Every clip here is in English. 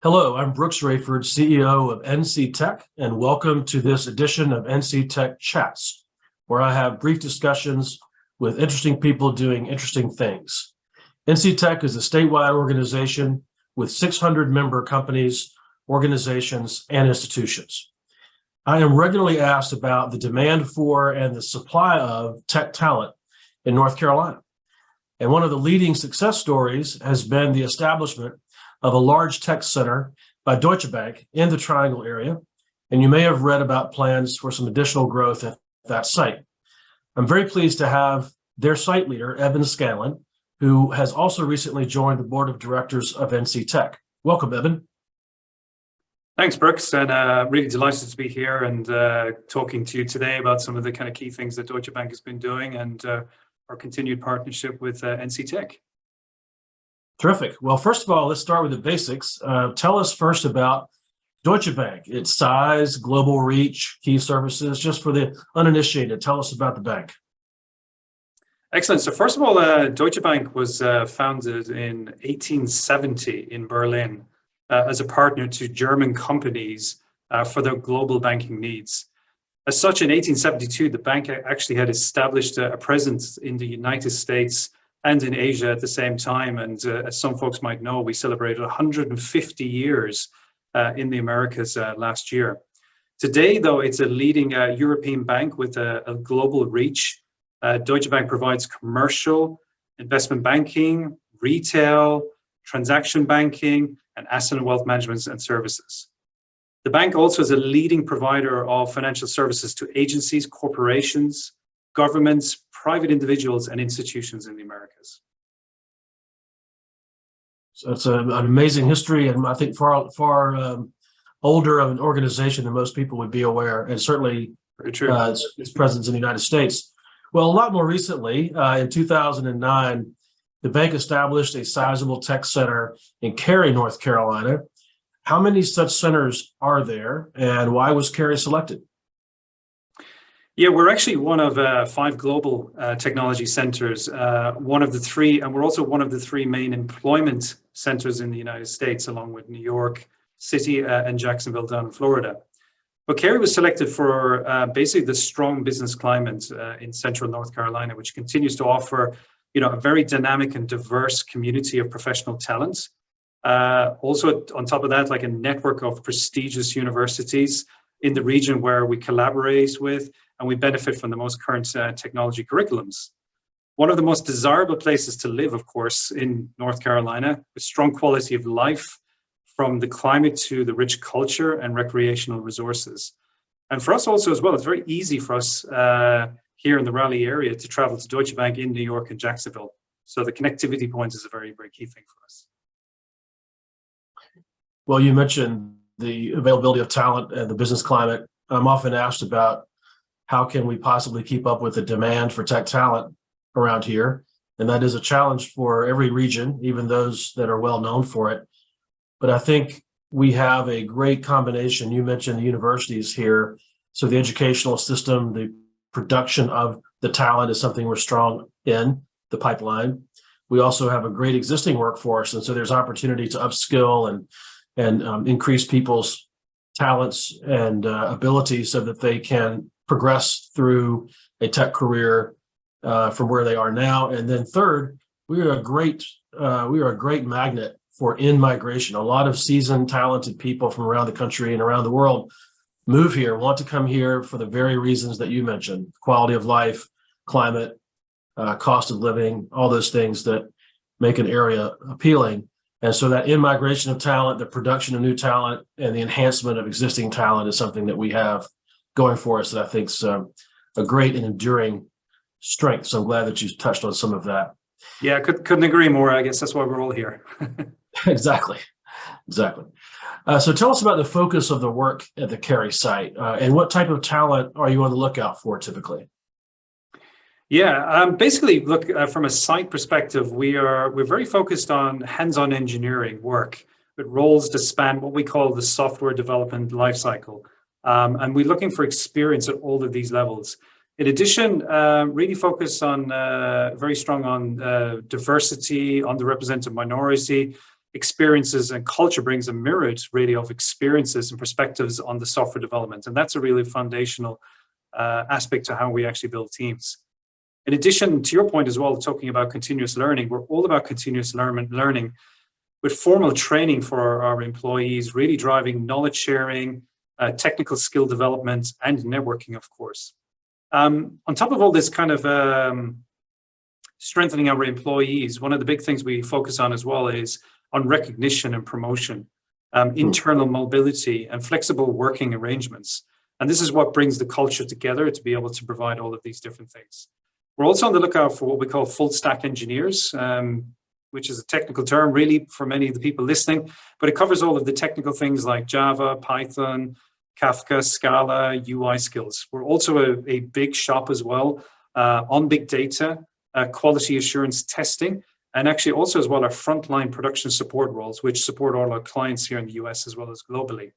Hello, I'm Brooks Rayford, CEO of NC Tech, and welcome to this edition of NC Tech Chats, where I have brief discussions with interesting people doing interesting things. NC Tech is a statewide organization with 600 member companies, organizations, and institutions. I am regularly asked about the demand for and the supply of tech talent in North Carolina. And one of the leading success stories has been the establishment of a large tech center by Deutsche Bank in the Triangle area, and you may have read about plans for some additional growth at that site. I'm very pleased to have their site leader, Eban Scanlan, who has also recently joined the board of directors of NC Tech. Welcome, Eban. Thanks, Brooks, and really delighted to be here and talking to you today about some of the kind of key things that Deutsche Bank has been doing and our continued partnership with NC Tech. Terrific. Well, first of all, let's start with the basics. Tell us first about Deutsche Bank, its size, global reach, key services, just for the uninitiated. Tell us about the bank. Excellent. So first of all, Deutsche Bank was founded in 1870 in Berlin as a partner to German companies for their global banking needs. As such, in 1872, the bank actually had established a presence in the United States and in Asia at the same time. And as some folks might know, we celebrated 150 years in the Americas last year. Today, though, it's a leading European bank with a global reach. Deutsche Bank provides commercial, investment banking, retail, transaction banking, and asset and wealth management and services. The bank also is a leading provider of financial services to agencies, corporations, governments, private individuals, and institutions in the Americas. So it's an amazing history, and I think far older of an organization than most people would be aware, and certainly its presence in the United States. Well, a lot more recently, in 2009, the bank established a sizable tech center in Cary, North Carolina. How many such centers are there, and why was Cary selected? Yeah, we're actually one of 5 global technology centers, one of the 3, and we're also one of the 3 main employment centers in the United States, along with New York City and Jacksonville down in Florida. But Cary was selected for basically the strong business climate in central North Carolina, which continues to offer, a very dynamic and diverse community of professional talent. Also, on top of that, like a network of prestigious universities in the region where we collaborate with, and we benefit from the most current technology curriculums. One of the most desirable places to live, of course, in North Carolina, with strong quality of life, from the climate to the rich culture and recreational resources. And for us also as well, it's very easy for us here in the Raleigh area to travel to Deutsche Bank in New York and Jacksonville. So the connectivity point is a very, very key thing for us. Well, you mentioned the availability of talent and the business climate. I'm often asked about how can we possibly keep up with the demand for tech talent around here? And that is a challenge for every region, even those that are well known for it. But I think we have a great combination. You mentioned the universities here. So the educational system, the production of the talent is something we're strong in, the pipeline. We also have a great existing workforce. And so there's opportunity to upskill and increase people's talents and abilities so that they can progress through a tech career from where they are now. And then third, we are a great magnet for in-migration. A lot of seasoned, talented people from around the country and around the world move here, want to come here for the very reasons that you mentioned: quality of life, climate, cost of living, all those things that make an area appealing. And so that in-migration of talent, the production of new talent, and the enhancement of existing talent is something that we have going for us that I think is a great and enduring strength. So I'm glad that you touched on some of that. Yeah, couldn't agree more. I guess that's why we're all here. Exactly. So tell us about the focus of the work at the Cary site and what type of talent are you on the lookout for typically? Yeah, basically, look, from a site perspective, we're very focused on hands-on engineering work with roles that span what we call the software development lifecycle. And we're looking for experience at all of these levels. In addition, really focus on very strong on diversity, underrepresented minority, experiences and culture brings a myriad really of experiences and perspectives on the software development. And that's a really foundational aspect to how we actually build teams. In addition to your point as well, talking about continuous learning, we're all about continuous learning with formal training for our employees, really driving knowledge sharing, technical skill development, and networking, of course. On top of all this kind of strengthening our employees, one of the big things we focus on as well is on recognition and promotion, internal mobility, and flexible working arrangements. And this is what brings the culture together to be able to provide all of these different things. We're also on the lookout for what we call full stack engineers, which is a technical term really for many of the people listening, but it covers all of the technical things like Java, Python, Kafka, Scala, UI skills. We're also a big shop as well on big data, quality assurance testing, and actually also as well our frontline production support roles, which support all our clients here in the US as well as globally.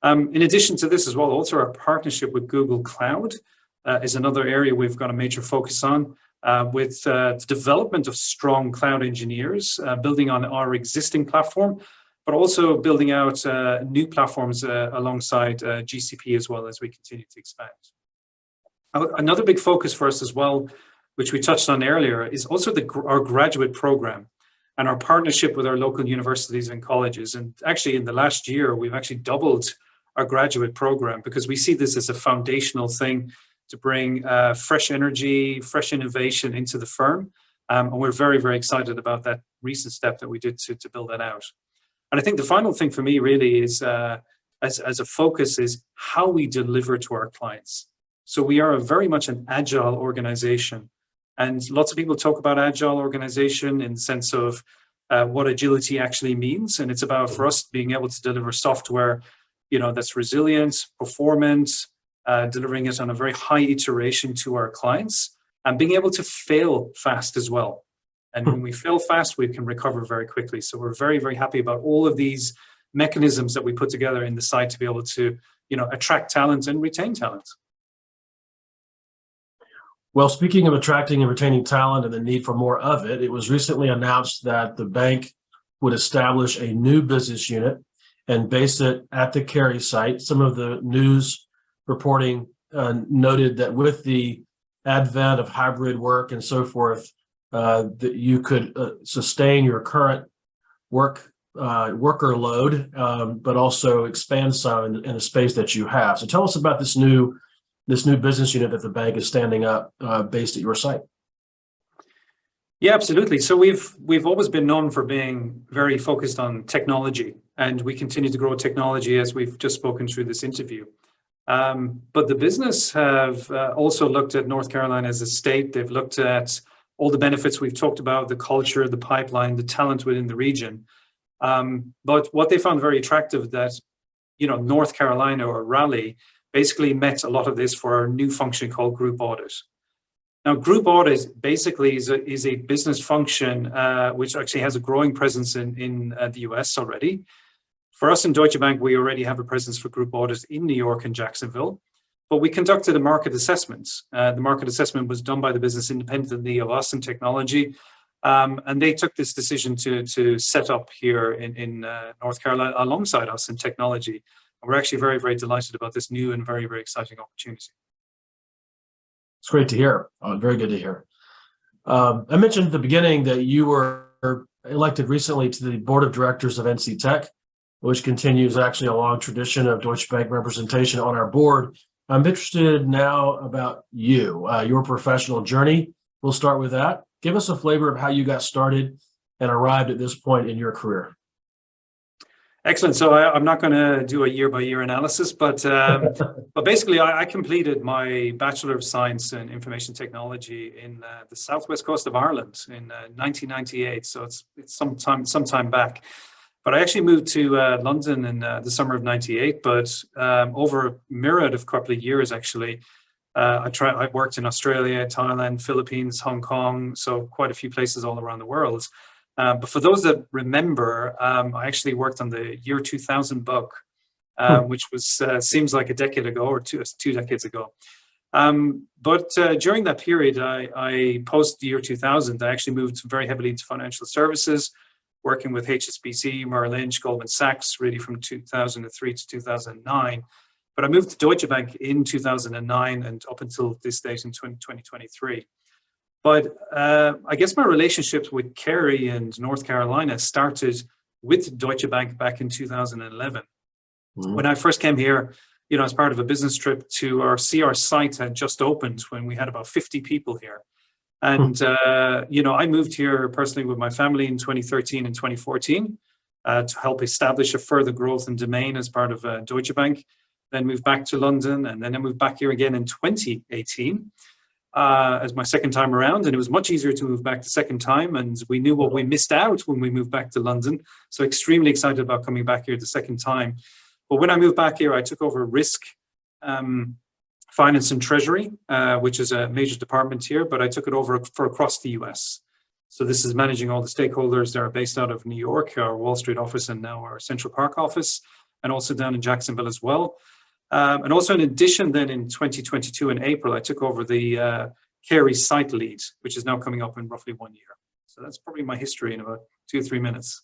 In addition to this as well, also our partnership with Google Cloud is another area we've got a major focus on with the development of strong cloud engineers, building on our existing platform, but also building out new platforms alongside GCP as well as we continue to expand. Another big focus for us as well, which we touched on earlier, is also our graduate program and our partnership with our local universities and colleges. And actually in the last year, we've actually doubled our graduate program because we see this as a foundational thing to bring fresh energy, fresh innovation into the firm. And we're very, very excited about that recent step that we did to build that out. And I think the final thing for me really is, as a focus, is how we deliver to our clients. So we are very much an agile organization. And lots of people talk about agile organization in the sense of what agility actually means. And it's about, for us, being able to deliver software, that's resilient, performant, delivering it on a very high iteration to our clients, and being able to fail fast as well. And when we fail fast, we can recover very quickly. So we're very, very happy about all of these mechanisms that we put together in the site to be able to, attract talent and retain talent. Well, speaking of attracting and retaining talent and the need for more of it, it was recently announced that the bank would establish a new business unit and base it at the Cary site. Some of the news reporting noted that with the advent of hybrid work and so forth, that you could sustain your current worker load, but also expand some in the space that you have. So tell us about this new business unit that the bank is standing up based at your site. Yeah, absolutely. So we've always been known for being very focused on technology, and we continue to grow technology as we've just spoken through this interview. But the business have also looked at North Carolina as a state. They've looked at all the benefits we've talked about, the culture, the pipeline, the talent within the region. But what they found very attractive that, North Carolina or Raleigh basically met a lot of this for our new function called Group Audit. Now, Group Audit basically is a business function which actually has a growing presence in the US already. For us in Deutsche Bank, we already have a presence for Group Audit in New York and Jacksonville, but we conducted a market assessment. The market assessment was done by the business independently of us and technology, and they took this decision to set up here in North Carolina alongside us in technology. We're actually very, very delighted about this new and very, very exciting opportunity. It's great to hear. Very good to hear. I mentioned at the beginning that you were elected recently to the board of directors of NC Tech, which continues actually a long tradition of Deutsche Bank representation on our board. I'm interested now about you, your professional journey. We'll start with that. Give us a flavor of how you got started and arrived at this point in your career. Excellent. So I'm not going to do a year-by-year analysis, but basically I completed my Bachelor of Science in Information Technology in the southwest coast of Ireland in 1998. So it's some time back. But I actually moved to London in the summer of '98. But over a myriad of couple of years, actually, I worked in Australia, Thailand, Philippines, Hong Kong, so quite a few places all around the world. But for those that remember, I actually worked on the year 2000 bug, which was seems like a decade ago or two decades ago. But during that period, I post the year 2000, I actually moved very heavily into financial services. working with HSBC, Merrill Lynch, Goldman Sachs, really from 2003 to 2009. But I moved to Deutsche Bank in 2009 and up until this date in 2023. But I guess my relationships with Cary and North Carolina started with Deutsche Bank back in 2011. When I first came here, as part of a business trip to our site had just opened when we had about 50 people here. And, I moved here personally with my family in 2013 and 2014 to help establish a further growth and domain as part of Deutsche Bank, then moved back to London, and then I moved back here again in 2018 as my second time around. And it was much easier to move back the second time. And we knew what we missed out when we moved back to London. So extremely excited about coming back here the second time. But when I moved back here, I took over risk, finance and treasury, which is a major department here, but I took it over for across the US. So this is managing all the stakeholders that are based out of New York, our Wall Street office, and now our Central Park office, and also down in Jacksonville as well. And also in addition, then in 2022 in April, I took over the Cary site lead, which is now coming up in roughly 1 year. So that's probably my history in about 2 or 3 minutes.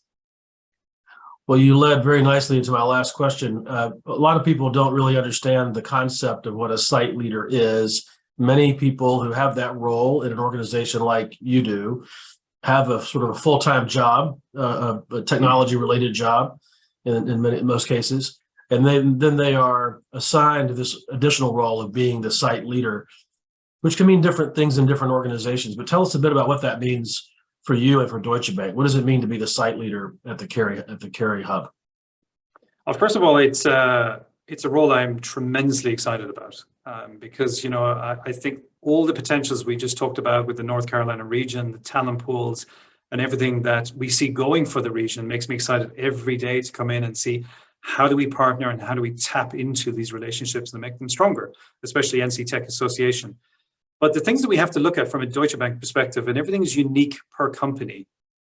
Well, you led very nicely into my last question. A lot of people don't really understand the concept of what a site leader is. Many people who have that role in an organization like you do have a sort of a full-time job, a technology-related job in most cases. And then they are assigned this additional role of being the site leader, which can mean different things in different organizations. But tell us a bit about what that means for you and for Deutsche Bank. What does it mean to be the site leader at the Cary hub? Well, first of all, it's a role I'm tremendously excited about because I think all the potentials we just talked about with the North Carolina region, the talent pools, and everything that we see going for the region makes me excited every day to come in and see how do we partner and how do we tap into these relationships and make them stronger, especially NC Tech Association. But the things that we have to look at from a Deutsche Bank perspective, and everything is unique per company.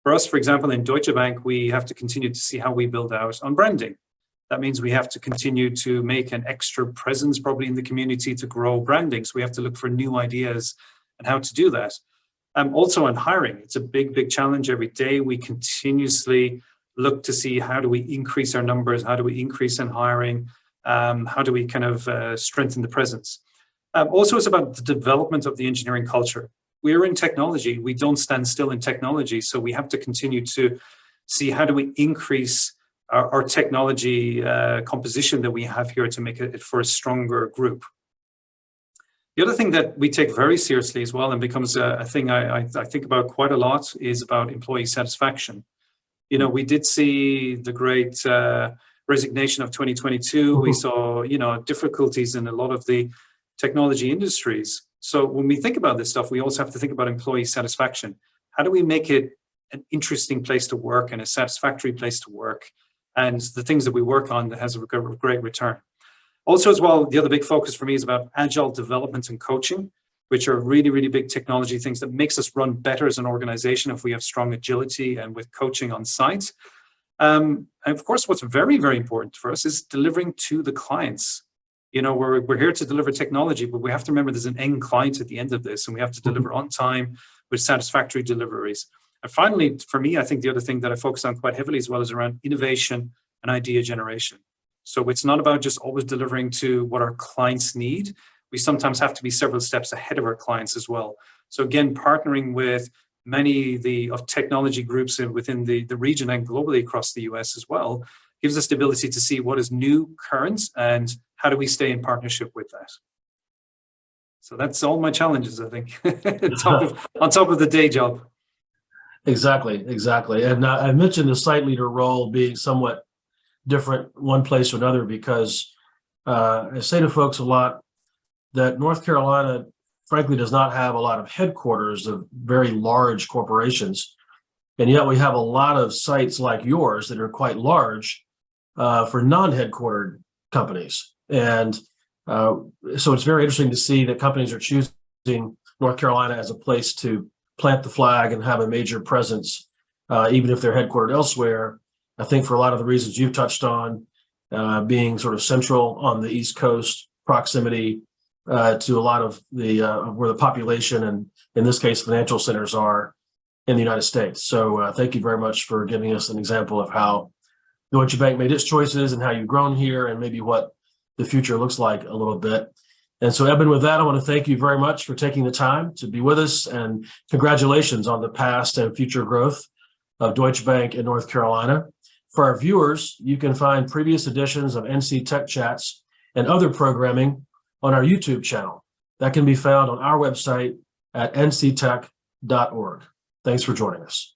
For us, for example, in Deutsche Bank, we have to continue to see how we build out on branding. That means we have to continue to make an extra presence probably in the community to grow branding. So we have to look for new ideas and how to do that. Also on hiring, it's a big, big challenge every day. We continuously look to see how do we increase our numbers, how do we increase in hiring, how do we kind of strengthen the presence. Also, it's about the development of the engineering culture. We're in technology. We don't stand still in technology. So we have to continue to see how do we increase our technology composition that we have here to make it for a stronger group. The other thing that we take very seriously as well and becomes a thing I think about quite a lot is about employee satisfaction. We did see the great resignation of 2022. We saw, difficulties in a lot of the technology industries. So when we think about this stuff, we also have to think about employee satisfaction. How do we make it an interesting place to work and a satisfactory place to work, and the things that we work on that has a great return? Also as well, the other big focus for me is about agile development and coaching, which are really, really big technology things that makes us run better as an organization if we have strong agility and with coaching on site. And of course, what's very, very important for us is delivering to the clients. We're here to deliver technology, but we have to remember there's an end client at the end of this, and we have to deliver on time with satisfactory deliveries. And finally, for me, I think the other thing that I focus on quite heavily as well is around innovation and idea generation. So it's not about just always delivering to what our clients need. We sometimes have to be several steps ahead of our clients as well. So again, partnering with many of technology groups within the region and globally across the US as well gives us the ability to see what is new, current, and how do we stay in partnership with that. So that's all my challenges, I think, on top of the day job. Exactly. And I mentioned the site leader role being somewhat different one place or another because I say to folks a lot that North Carolina, frankly, does not have a lot of headquarters of very large corporations. And yet we have a lot of sites like yours that are quite large for non-headquartered companies. And so it's very interesting to see that companies are choosing North Carolina as a place to plant the flag and have a major presence, even if they're headquartered elsewhere. I think for a lot of the reasons you've touched on, being sort of central on the East Coast, proximity to a lot of the where the population and in this case financial centers are, in the United States. So thank you very much for giving us an example of how Deutsche Bank made its choices and how you've grown here and maybe what the future looks like a little bit. And so, Eban, with that, I want to thank you very much for taking the time to be with us, and congratulations on the past and future growth of Deutsche Bank in North Carolina. For our viewers, you can find previous editions of NC Tech Chats and other programming on our YouTube channel. That can be found on our website at nctech.org. Thanks for joining us.